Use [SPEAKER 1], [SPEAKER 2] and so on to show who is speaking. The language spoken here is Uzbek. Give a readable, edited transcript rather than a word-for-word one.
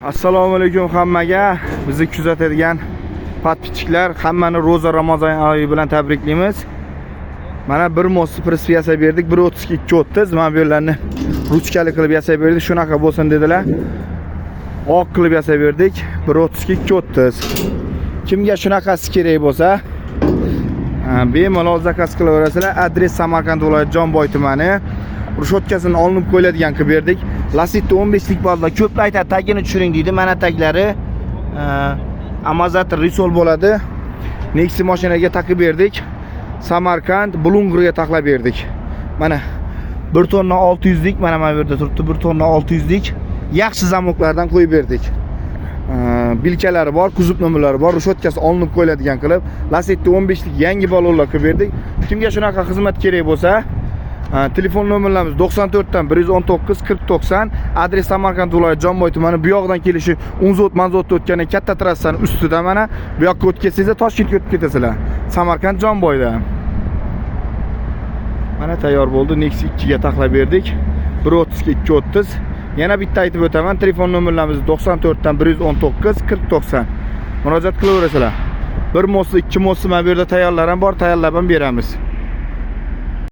[SPEAKER 1] Assalomu alaykum hammaga. Bizni kuzatadigan podpischiklar hammani Ro'za Ramazon oyi bilan tabriklaymiz. Mana bir mo'sni prinsip yasab berdik. 1.32 2.30. Mana bu yerlarni ruchkali qilib yasab berdik. Shunaqa bo'lsin dedilar. Oq qilib yasab berdik. 1.32 2.30. Kimga shunaqasi kerak bo'lsa, bemalol zakaz qilaverasizlar. Adres Samarqand viloyati Jonboy tumani. Rushotkasini olinib qo'yiladigan qilib berdik. Lasetti 15lik bozlar ko'plar aytadi, tagini tushiring deydi. Mana taglari amortizator risol bo'ladi. Nexi mashinaga taqib berdik. Samarqand Bulung'urga taqlab berdik. Mana 1 tonna 600 lik, mana bu yerda turibdi. 1 tonna 600 lik yaxshi zamoklardan qo'yib berdik. Bilkalari bor, kuzub nomerlari bor. Rushotkasi olinib qo'yiladigan qilib, Lasetti 15lik yangi balonlar qilib berdik. Kimga shunaqa xizmat kerak bo'lsa, telefon nomerlarimiz 94 dan 119 40 90. Adres Samarqand viloyati Jonboy tumani. Bu yoqdan kelishi Unzot manzotda o'tgan katta trassani ustida mana bu yoqqa o'tib ketsangizlar Toshkentga o'tib ketasizlar. Samarqand Jonboyda. Mana tayyor bo'ldi. Nexi 2 ga taqlab berdik. 1.32 2.30. Yana bitta aytib o'taman. Telefon nomerlarimiz 94 dan 119 40 90. Murojaat qilaverasizlar. Bir mo'si, ikki mo'si mana bu yerda tayyorlar ham bor, tayyorlab ham beramiz.